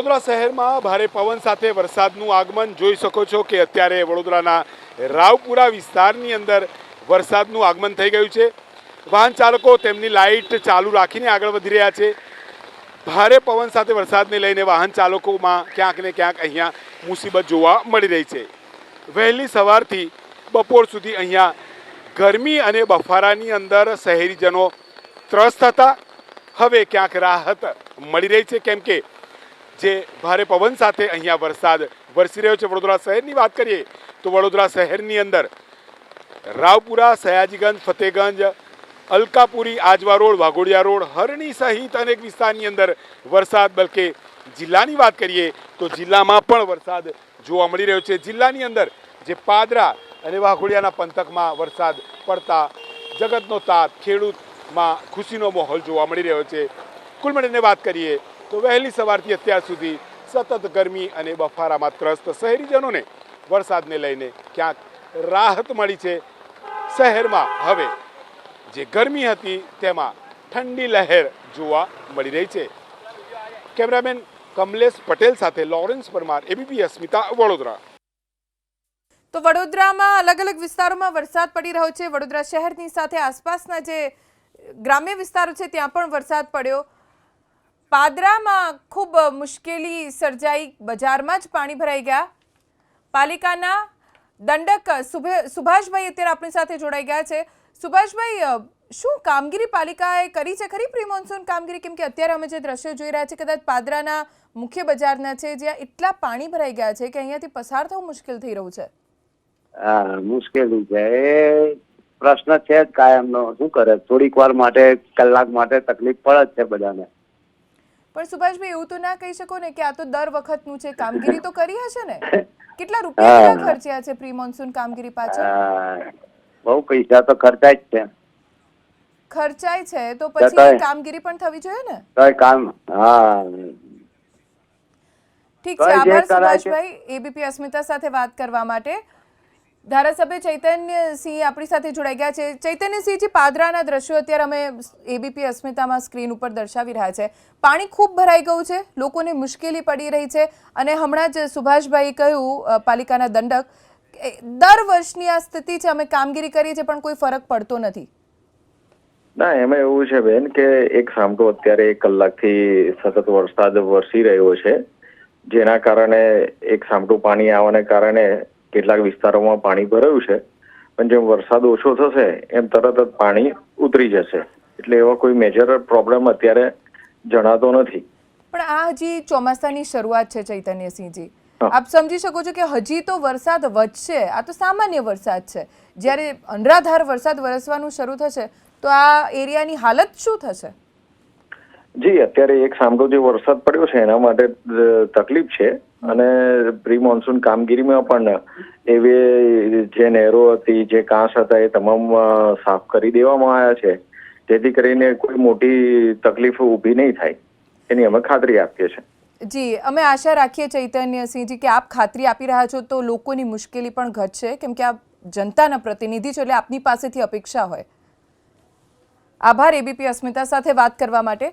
વડોદરા શહેરમાં ભારે પવન સાથે વરસાદનું આગમન જોઈ શકો છો કે અત્યારે વડોદરાના રાવપુરા વિસ્તારની અંદર વરસાદનું આગમન થઈ ગયું છે। વાહન ચાલકો તેમની લાઇટ ચાલુ રાખીને આગળ વધી રહ્યા છે। ભારે પવન સાથે વરસાદને લઈને વાહન ચાલકોમાં ક્યાંક ને ક્યાંક અહીંયા મુસીબત જોવા મળી રહી છે। વહેલી સવારથી બપોર સુધી અહીંયા ગરમી અને બફારાની અંદર શહેરીજનો ત્રસ્ત હતા। હવે ક્યાંક રાહત મળી રહી છે, કેમ કે જે ભારે પવન સાથે અહીંયા વરસાદ વરસી રહ્યો છે। વડોદરા શહેરની વાત કરીએ તો વડોદરા શહેરની અંદર રાવપુરા, સયાજીગંજ, ફતેગંજ, અલકાપુરી, આજવા રોડ, વાઘોડિયા રોડ, હરણી સહિત અનેક વિસ્તારની અંદર વરસાદ, બલકે જિલ્લાની વાત કરીએ તો જિલ્લામાં પણ વરસાદ જોવા મળી રહ્યો છે। જિલ્લાની અંદર જે પાદરા અને વાઘોડિયાના પંથકમાં વરસાદ પડતા જગતનો તાત, ખેડૂતમાં ખુશીનો માહોલ જોવા મળી રહ્યો છે। કુલ મળીને વાત કરીએ તો વહેલી સવારથી અત્યાર સુધી સતત ગરમી અને બફારામાં ત્રસ્ત શહેરીજનોને વરસાદને લઈને ક્યાંક રાહત મળી છે। શહેરમાં હવે જે ગરમી હતી તેમાં ઠંડી લહેર જોવા મળી રહી છે। કેમેરામેન કમલેશ પટેલ સાથે લોરેન્સ પરમાર, એબીપી અસ્મિતા, વડોદરા। તો વડોદરામાં અલગ અલગ વિસ્તારોમાં વરસાદ પડી રહ્યો છે। વડોદરા શહેરની સાથે આસપાસના જે ગ્રામ્ય વિસ્તારો છે ત્યાં પણ વરસાદ પડ્યો। પાદરામાં ખૂબ મુશ્કેલી સર્જાઈ, બજારમાં જ પાણી ભરાઈ ગયા। પાલિકાના દંડક સુભાષભાઈ અત્યારે આપણી સાથે જોડાઈ ગયા છે। સુભાષભાઈ, શું કામગીરી પાલિકાએ કરી છે ખરી પ્રી મોન્સૂન કામગીરી? કેમ કે અત્યારે અમે જે દ્રશ્યો જોઈ રહ્યા છીએ કદાચ પાદરાના મુખ્ય બજારના છે, જ્યાં એટલા પાણી ભરાઈ ગયા છે કે અહીંયાથી પસાર થવું મુશ્કેલ થઈ રહ્યું છે। મુશ્કેલી છે, એ પ્રશ્ન છે જ કાયમનો। શું કરે, થોડીક વાર માટે, કલાક માટે તકલીફ પડે જ છે બધાને। પણ સુભાષભાઈ, એવું તો ના કહી શકો ને કે આ તો દર વખતનું છે। કામગીરી તો કરી હશે ને? કેટલા રૂપિયા ખર્ચ્યા છે પ્રી મોન્સૂન કામગીરી પાછળ? બહુ પૈસા તો ખર્ચાય જ છે। ખર્ચાય છે તો પછી કામગીરી પણ થવી જોઈએ ને? કામ ઠીક છે, આભાર સુભાષભાઈ એબીપી અસ્મિતા સાથે વાત કરવા માટે। ધારાસભ્ય ચૈતન્યસિંહ આપણી સાથે જોડાઈ ગયા છે। ચૈતન્યસિંહજી, પાદરાના દ્રશ્યો અત્યારે અમે એબીપી અસ્મિતામાં સ્ક્રીન ઉપર દર્શાવી રહ્યા છે। પાણી ખૂબ ભરાઈ ગયું છે, લોકોને મુશ્કેલી પડી રહી છે, અને હમણાં જ સુભાષભાઈ કહ્યું પાલિકાના દંડક, દર વર્ષની આ સ્થિતિ છે, અમે કામગીરી કરીએ છીએ પણ કોઈ ફરક પડતો નથી। ના, એમાં એવું છે બેન કે એક સામટો અત્યારે 1 કલાકથી સતત વરસાદ વરસી રહ્યો છે, જેના કારણે એક સામટું પાણી આવવાને કારણે કેટલાક વિસ્તારોમાં પાણી ભરાયું છે, પણ જેમ વરસાદ ઓછો થશે એમ તરત જ પાણી ઉતરી જશે, એટલે એવો કોઈ મેજર પ્રોબ્લેમ અત્યારે જણાતો નથી। પણ આ હજી ચોમાસાની શરૂઆત છે ચૈતન્યસિંહજી, આપ સમજી શકો છો કે હજી તો વરસાદ વધશે। આ તો સામાન્ય વરસાદ છે, જ્યારે અનરાધાર વરસાદ વરસવાનું શરૂ થશે તો આ એરિયાની હાલત શું થશે? જી, અત્યારે એક સામટો જે વરસાદ પડ્યો છે એના માટે તકલીફ છે, અને પ્રી મોન્સૂન કામગીરીમાં પણ એવી જે નહેરો હતી, જે કાંસ હતા, એ તમામ સાફ કરી દેવામાં આવ્યા છે, જેથી કરીને કોઈ મોટી તકલીફ ઊભી નહીં થાય એની અમે ખાતરી આપીએ છીએ। જી, અમે આશા રાખીએ ચૈતન્યસિંહજી કે આપ ખાતરી આપી રહ્યા છો તો લોકોની મુશ્કેલી પણ ઘટશે, કેમ કે આપ જનતાના પ્રતિનિધિ છો એટલે આપની પાસેથી અપેક્ષા હોય। આભાર એબીપી અસ્મિતા સાથે વાત કરવા માટે।